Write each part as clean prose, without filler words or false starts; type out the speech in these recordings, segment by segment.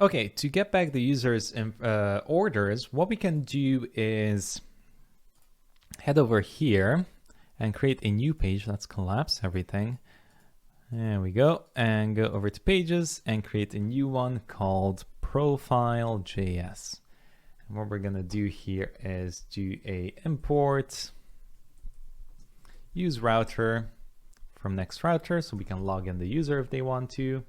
Okay, to get back the user's orders, what we can do is head over here and create a new page. Let's collapse everything. There we go. And go over to pages and create a new one called profile.js. And what we're going to do here is do a import use router from next router so we can log in the user if they want to.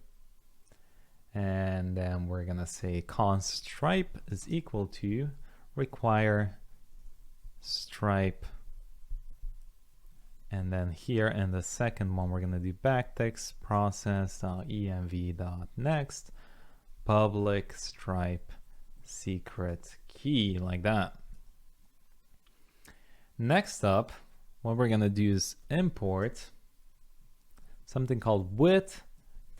And then we're going to say const stripe is equal to require stripe. And then here in the second one, we're going to do backticks process.env.next public stripe secret key, like that. Next up, what we're going to do is import something called with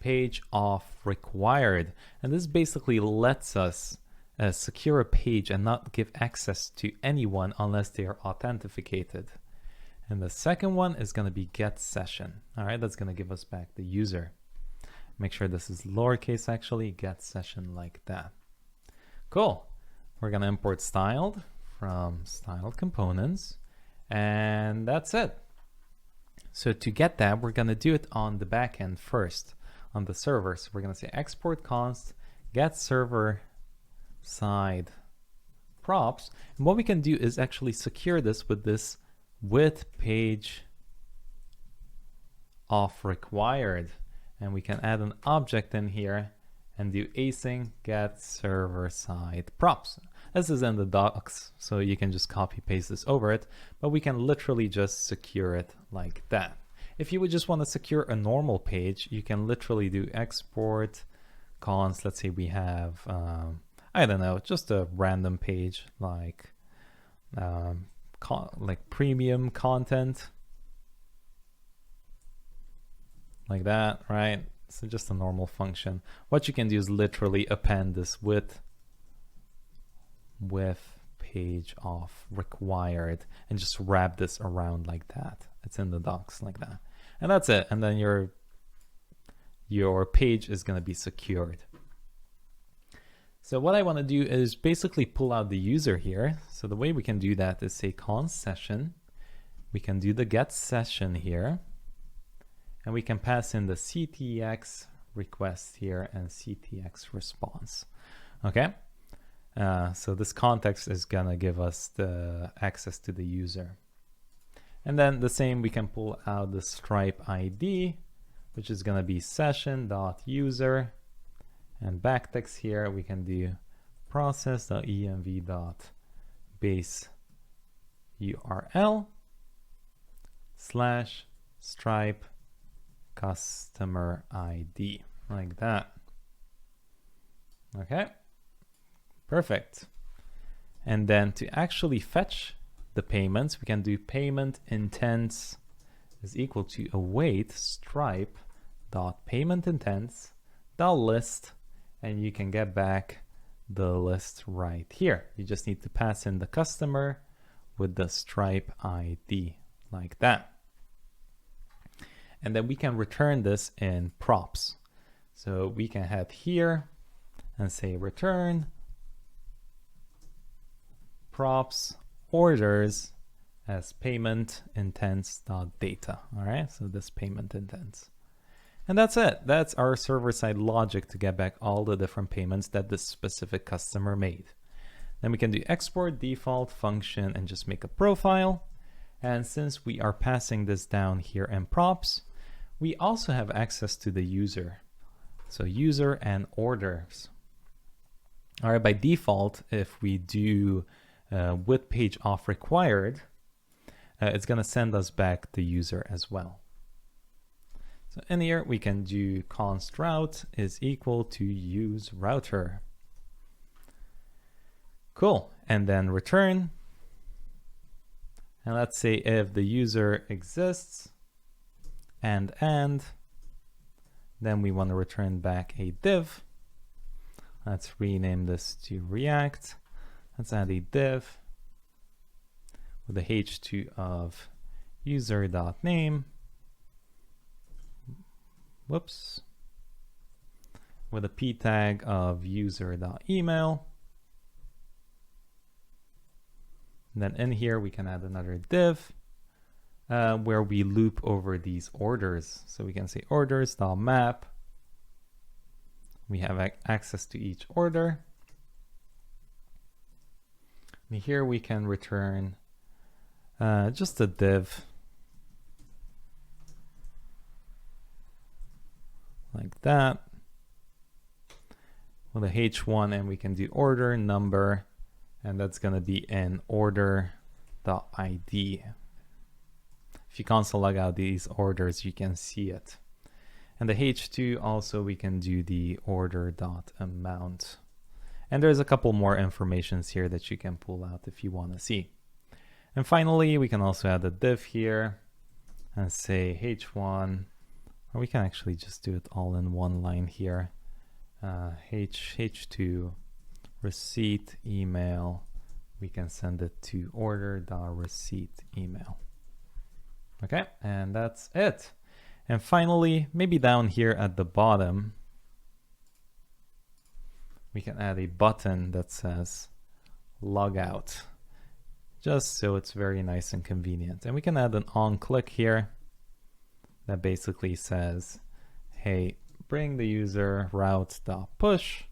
page off required. And this basically lets us secure a page and not give access to anyone unless they are authenticated. And the second one is going to be get session. All right, that's going to give us back the user. Make sure this is lowercase actually, get session, like that. Cool. We're going to import styled from styled components, and that's it. So to get that, we're going to do it on the backend first, on the server. So we're going to say export const get server side props. And what we can do is actually secure this with this with page off required. And we can add an object in here and do async get server side props. This is in the docs, so you can just copy paste this over it, but we can literally just secure it like that. If you would just want to secure a normal page, you can literally do export const. Let's say we have, I don't know, just a random page like premium content, like that, right? So just a normal function. What you can do is literally append this with page off required and just wrap this around like that. It's in the docs like that. And that's it. And then your page is going to be secured. So what I want to do is basically pull out the user here. So the way we can do that is say const session. We can do the get session here. And we can pass in the CTX request here and CTX response. Okay. So this context is going to give us the access to the user. And then the same, we can pull out the Stripe ID, which is going to be session.user, and backticks here we can do process.env.base URL / Stripe customer ID, like that. Okay, perfect. And then to actually fetch the payments, we can do payment intents is equal to await stripe dot payment intents dot list, and you can get back the list right here. You just need to pass in the customer with the Stripe ID, like that. And then we can return this in props. So we can head here and say return props orders as payment intents.data. All right, so this payment intents. And that's it. That's our server-side logic to get back all the different payments that this specific customer made. Then we can do export default function and just make a profile. And since we are passing this down here in props, we also have access to the user. So user and orders. All right, by default, if we do with page off required, it's going to send us back the user as well. So in here, we can do const route is equal to use router. Cool. And then return. And let's say if the user exists and then we want to return back a div. Let's rename this to React. Let's add a div with a h2 of user.name. Whoops. with a p tag of user.email. And then in here, we can add another div where we loop over these orders. So we can say orders.map. We have access to each order. And here we can return just a div like that with a h1, and we can do order number, and that's going to be in order.id. If you console log out these orders, you can see it. And the h2 also, we can do the order.amount. And there's a couple more informations here that you can pull out if you want to see. And finally, we can also add a div here and say h1, or we can actually just do it all in one line here. h2 receipt email, we can send it to order.receipt email. Okay, and that's it. And finally, maybe down here at the bottom, we can add a button that says log out, just so it's very nice and convenient. And we can add an on click here that basically says, hey, bring the user route.push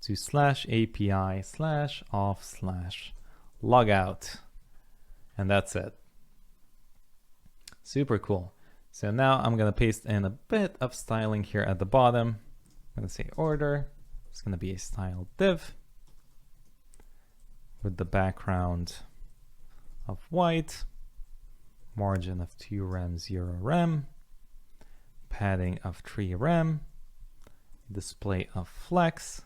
to /API/off/logout. And that's it. Super cool. So now I'm going to paste in a bit of styling here at the bottom. I'm going to say order. It's going to be a style div with the background of white, margin of 2 rem, 0 rem, padding of 3 rem, display of flex,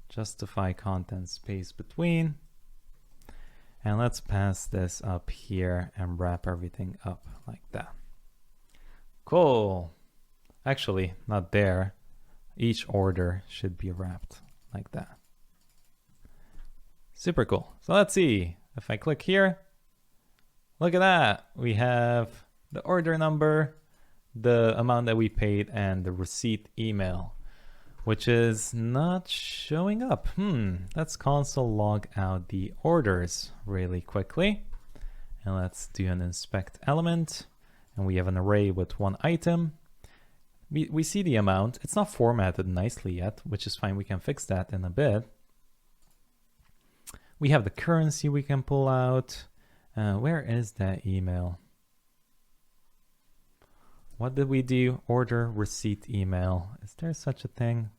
justify content space between, and let's pass this up here and wrap everything up like that. Cool. Actually, not there. Each order should be wrapped like that. Super cool. So let's see. If I click here, look at that. We have the order number, the amount that we paid, and the receipt email, which is not showing up. Let's console log out the orders really quickly. And let's do an inspect element. And we have an array with one item. We see the amount. It's not formatted nicely yet, which is fine. We can fix that in a bit. We have the currency we can pull out. Where is that email? What did we do? Order receipt email. Is there such a thing?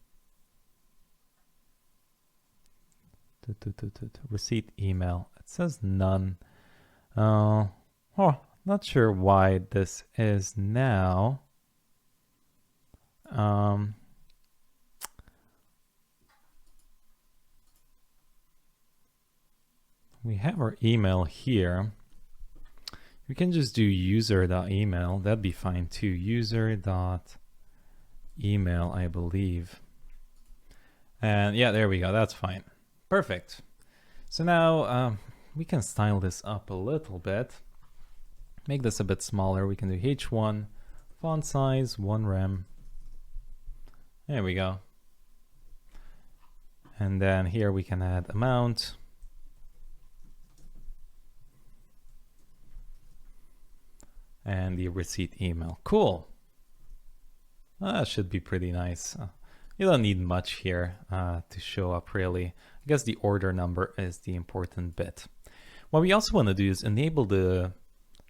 Receipt email. It says none. Not sure why this is now. We have our email here. We can just do user.email. That'd be fine too. User.email, I believe. And yeah, there we go. That's fine. Perfect. So now we can style this up a little bit. Make this a bit smaller. We can do H1, font size, 1 rem. There we go. And then here we can add amount. And the receipt email. Cool. That should be pretty nice. You don't need much here to show up really. I guess the order number is the important bit. What we also want to do is enable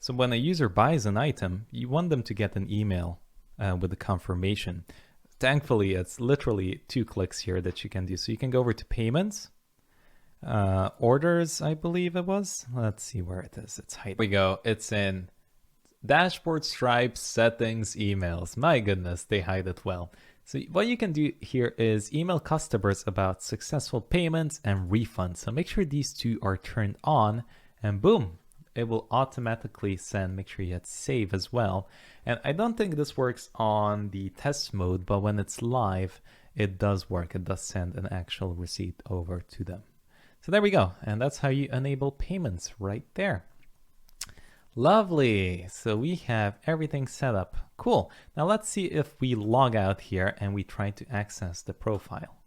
so when a user buys an item, you want them to get an email with the confirmation. Thankfully, it's literally 2 clicks here that you can do. So you can go over to payments, orders, I believe it was. Let's see where it is. It's hiding. Here we go. It's in dashboard, stripes, settings, emails. My goodness, they hide it well. So what you can do here is email customers about successful payments and refunds. So make sure these 2 are turned on, and boom, it will automatically send. Make sure you hit save as well. And I don't think this works on the test mode, but when it's live, it does work. It does send an actual receipt over to them. So there we go. And that's how you enable payments right there. Lovely. So we have everything set up. Cool. Now let's see if we log out here and we try to access the profile.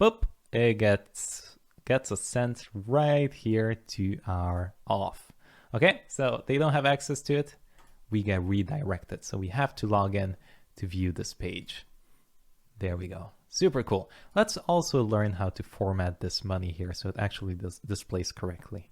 Boop. It gets us sent right here to our auth. Okay, so they don't have access to it. We get redirected. So we have to log in to view this page. There we go. Super cool. Let's also learn how to format this money here so it actually displays correctly.